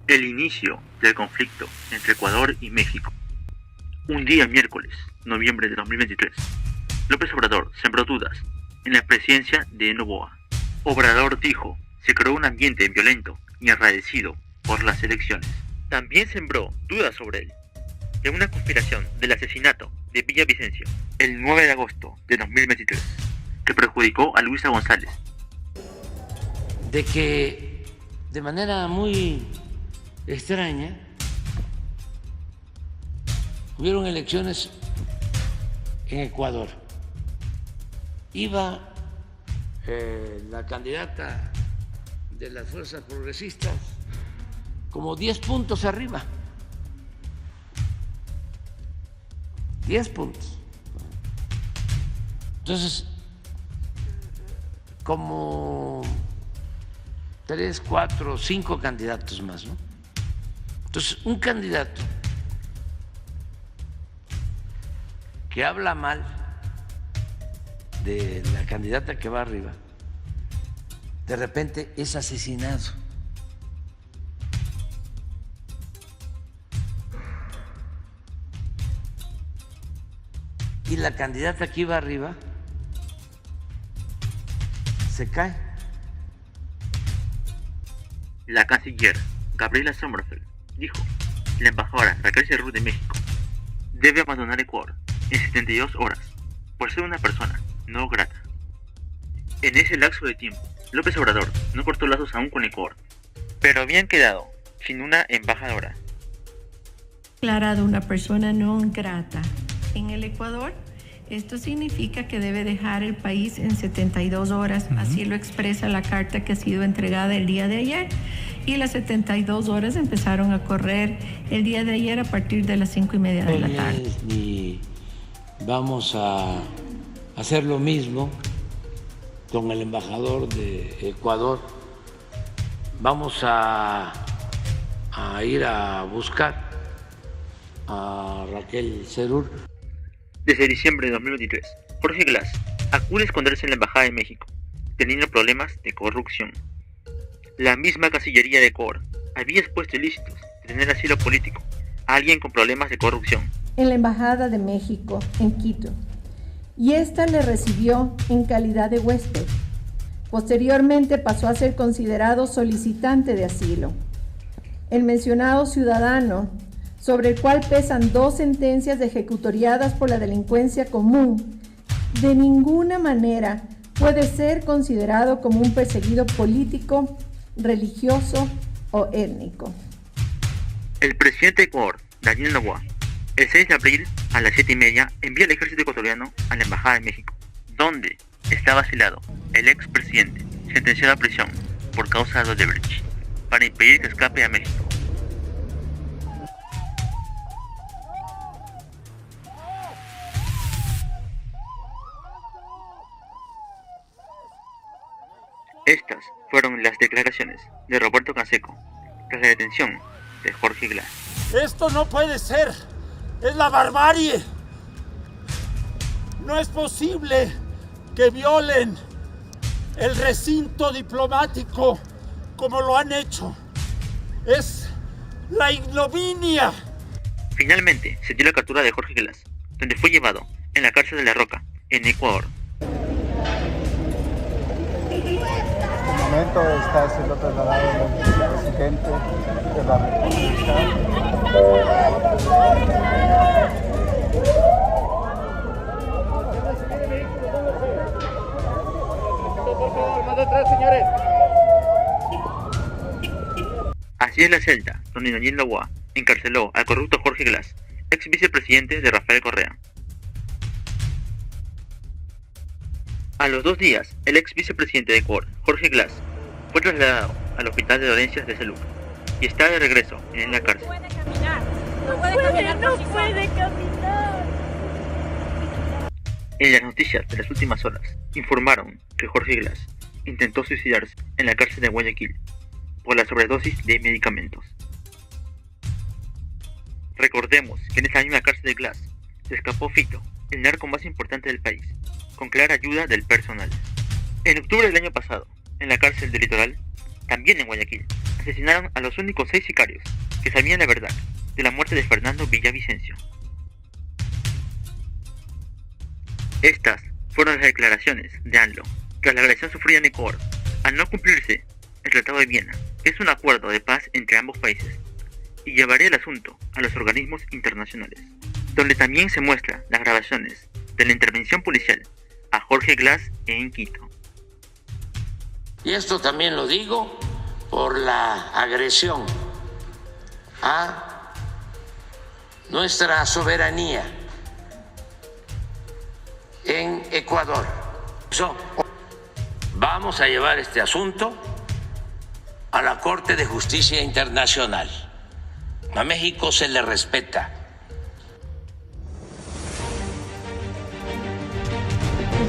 El inicio del conflicto entre Ecuador y México. Un día miércoles, noviembre de 2023, López Obrador sembró dudas en la presidencia de Noboa. Obrador dijo, se creó un ambiente violento y enrarecido por las elecciones. También sembró dudas sobre él, de una conspiración del asesinato de Villavicencio el 9 de agosto de 2023, que perjudicó a Luisa González. De que de manera muy extraña hubieron elecciones en Ecuador. Iba la candidata de las fuerzas progresistas como 10 puntos arriba. 10 puntos. Entonces, como 3, 4, 5 candidatos más, ¿no? Entonces, un candidato que habla mal de la candidata que va arriba, de repente es asesinado. Y la candidata que iba arriba se cae. La canciller Gabriela Sommerfeld dijo, la embajadora Raquel Cerrú de México debe abandonar Ecuador en 72 horas por ser una persona no grata. En ese lapso de tiempo, López Obrador no cortó lazos aún con Ecuador, pero habían quedado sin una embajadora. Declarado una persona no grata en el Ecuador. Esto significa que debe dejar el país en 72 horas, así lo expresa la carta que ha sido entregada el día de ayer, y las 72 horas empezaron a correr el día de ayer a partir de las 5:30 de la tarde. Y vamos a hacer lo mismo con el embajador de Ecuador. Vamos a ir a buscar a Raquel Cerrú. Desde diciembre de 2023, Jorge Glass acude a esconderse en la Embajada de México, teniendo problemas de corrupción. La misma Cancillería de Ecuador había expuesto ilícitos de tener asilo político a alguien con problemas de corrupción en la Embajada de México en Quito, y ésta le recibió en calidad de huésped. Posteriormente pasó a ser considerado solicitante de asilo. El mencionado ciudadano, sobre el cual pesan 2 sentencias ejecutoriadas por la delincuencia común, de ninguna manera puede ser considerado como un perseguido político, religioso o étnico. El presidente de Ecuador, Daniel Noboa, el 6 de abril a las 7:30 envía al ejército ecuatoriano a la Embajada de México, donde estaba asilado el expresidente, sentenciado a prisión por causa de Odebrecht, para impedir que escape a México. Estas fueron las declaraciones de Roberto Canseco tras la detención de Jorge Glass. Esto no puede ser, es la barbarie. No es posible que violen el recinto diplomático como lo han hecho. Es la ignominia. Finalmente se dio la captura de Jorge Glass, donde fue llevado en la cárcel de La Roca, en Ecuador. En este momento está siendo trasladado el presidente de la República. Así es la celda donde Daniel Noboa encarceló al corrupto Jorge Glass, ex vicepresidente de Rafael Correa. A los 2 días, el ex vicepresidente de Ecuador, Jorge Glass, fue trasladado al hospital de dolencias de salud y está de regreso en la cárcel. No puede caminar. En las noticias de las últimas horas informaron que Jorge Glass intentó suicidarse en la cárcel de Guayaquil por la sobredosis de medicamentos. Recordemos que en esa misma cárcel de Glass se escapó Fito, el narco más importante del país, con clara ayuda del personal. En octubre del año pasado, en la cárcel del Litoral, también en Guayaquil, asesinaron a los únicos 6 sicarios que sabían la verdad de la muerte de Fernando Villavicencio. Estas fueron las declaraciones de AMLO tras la agresión sufrida en Ecuador. Al no cumplirse el Tratado de Viena, que es un acuerdo de paz entre ambos países, y llevaré el asunto a los organismos internacionales, donde también se muestran las grabaciones de la intervención policial a Jorge Glass en Quito. Y esto también lo digo por la agresión a nuestra soberanía en Ecuador. Vamos a llevar este asunto a la Corte de Justicia Internacional. A México se le respeta.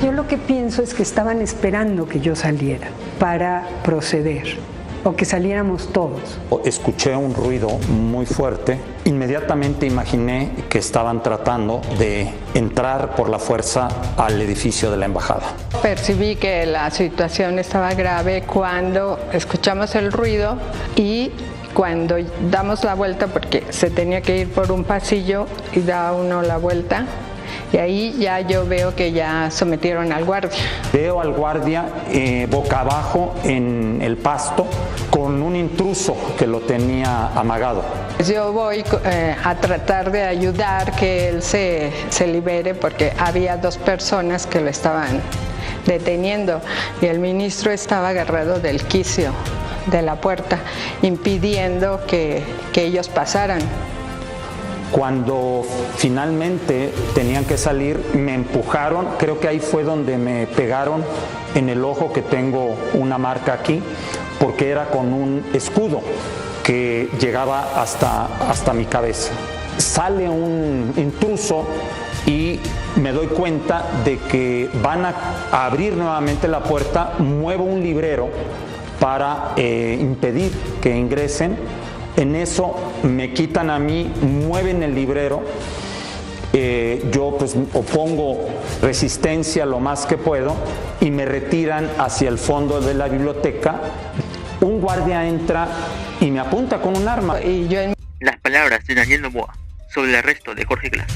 Yo lo que pienso es que estaban esperando que yo saliera para proceder, o que saliéramos todos. Escuché un ruido muy fuerte. Inmediatamente imaginé que estaban tratando de entrar por la fuerza al edificio de la embajada. Percibí que la situación estaba grave cuando escuchamos el ruido y cuando damos la vuelta, porque se tenía que ir por un pasillo y da uno la vuelta, y ahí ya yo veo que ya sometieron al guardia. Veo al guardia boca abajo en el pasto con un intruso que lo tenía amagado. Yo voy a tratar de ayudar que él se libere, porque había 2 personas que lo estaban deteniendo y el ministro estaba agarrado del quicio de la puerta, impidiendo que ellos pasaran. Cuando finalmente tenían que salir, me empujaron. Creo que ahí fue donde me pegaron en el ojo, que tengo una marca aquí, porque era con un escudo que llegaba hasta mi cabeza. Sale un intruso y me doy cuenta de que van a abrir nuevamente la puerta. Muevo un librero para impedir que ingresen. En eso me quitan a mí, mueven el librero. Yo pues opongo resistencia lo más que puedo y me retiran hacia el fondo de la biblioteca. Un guardia entra y me apunta con un arma. Las palabras de Daniel Noboa sobre el arresto de Jorge Glass.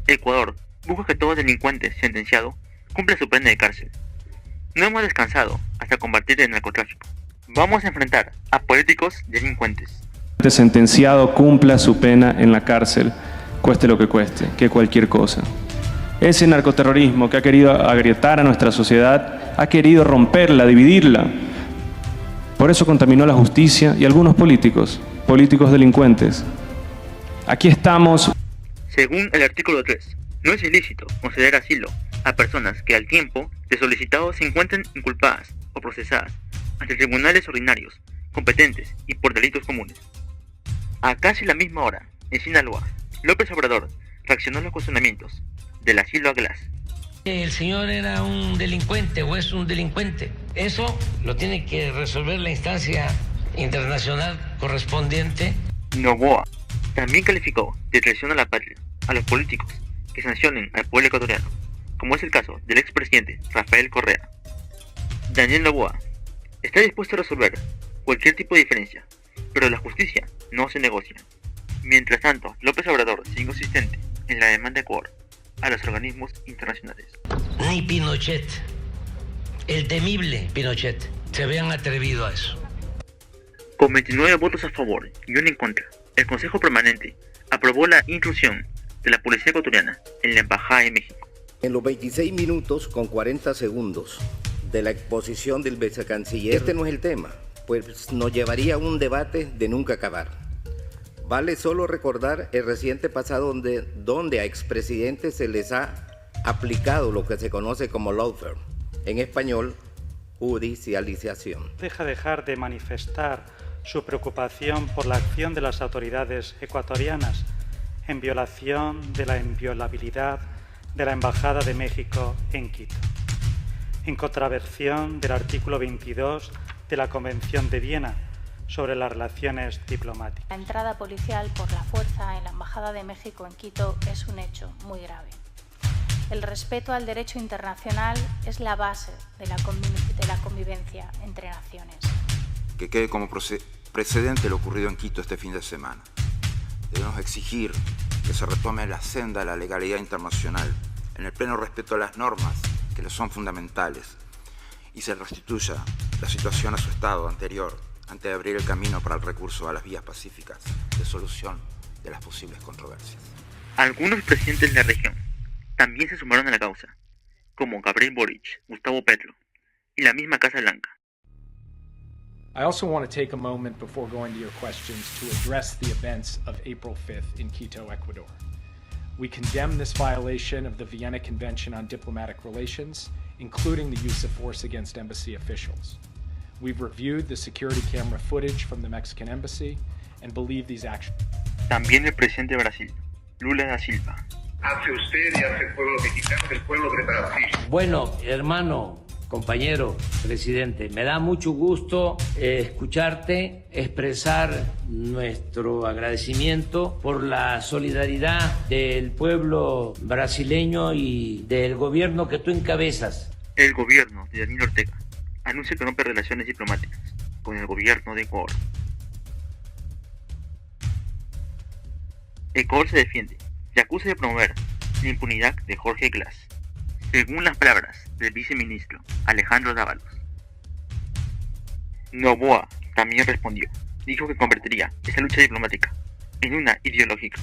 Ecuador busca que todo delincuente sentenciado cumpla su pena de cárcel. No hemos descansado hasta combatir el narcotráfico. Vamos a enfrentar a políticos delincuentes. Sentenciado cumpla su pena en la cárcel, cueste lo que cueste, que cualquier cosa. Ese narcoterrorismo que ha querido agrietar a nuestra sociedad, ha querido romperla, dividirla. Por eso contaminó la justicia y algunos políticos delincuentes. Aquí estamos. Según el artículo 3, no es ilícito conceder asilo a personas que al tiempo de solicitado se encuentren inculpadas o procesadas ante tribunales ordinarios, competentes y por delitos comunes. A casi la misma hora, en Sinaloa, López Obrador reaccionó a los cuestionamientos del asilo a Glass. El señor era un delincuente o es un delincuente. Eso lo tiene que resolver la instancia internacional correspondiente. Noboa también calificó de traición a la patria a los políticos que sancionen al pueblo ecuatoriano, como es el caso del expresidente Rafael Correa. Daniel Noboa está dispuesto a resolver cualquier tipo de diferencia, pero la justicia no se negocia. Mientras tanto, López Obrador sigue insistente en la demanda de Ecuador a los organismos internacionales. Ni Pinochet, el temible Pinochet, se habían atrevido a eso. Con 29 votos a favor y 1 en contra, el Consejo Permanente aprobó la intrusión de la policía ecuatoriana en la Embajada de México. En los 26 minutos con 40 segundos de la exposición del vicecanciller, este no es el tema, pues nos llevaría a un debate de nunca acabar. Vale solo recordar el reciente pasado donde a expresidentes se les ha aplicado lo que se conoce como lawfare, en español, judicialización. Dejar de manifestar su preocupación por la acción de las autoridades ecuatorianas en violación de la inviolabilidad de la Embajada de México en Quito, en contravención del artículo 22 de la Convención de Viena sobre las relaciones diplomáticas. La entrada policial por la fuerza en la Embajada de México en Quito es un hecho muy grave. El respeto al derecho internacional es la base de la convivencia entre naciones. que quede como precedente lo ocurrido en Quito este fin de semana. Debemos exigir que se retome la senda de la legalidad internacional en el pleno respeto a las normas que le son fundamentales y se restituya la situación a su estado anterior antes de abrir el camino para el recurso a las vías pacíficas de solución de las posibles controversias. Algunos presidentes de la región también se sumaron a la causa, como Gabriel Boric, Gustavo Petro y la misma Casa Blanca. I also want to take a moment before going to your questions to address the events of April 5th in Quito, Ecuador. We condemn this violation of the Vienna Convention on Diplomatic Relations, including the use of force against embassy officials. We've reviewed the security camera footage from the Mexican embassy and believe these actions. También el presidente de Brasil, Lula da Silva. Hace usted y hace el pueblo mexicano del pueblo de Brasil. Bueno, hermano, compañero presidente, me da mucho gusto escucharte expresar nuestro agradecimiento por la solidaridad del pueblo brasileño y del gobierno que tú encabezas. El gobierno de Daniel Ortega anuncia que rompe relaciones diplomáticas con el gobierno de Ecuador. Ecuador se defiende y acusa de promover la impunidad de Jorge Glass, según las palabras del viceministro Alejandro Dávalos. Noboa también respondió, dijo que convertiría esa lucha diplomática en una ideológica.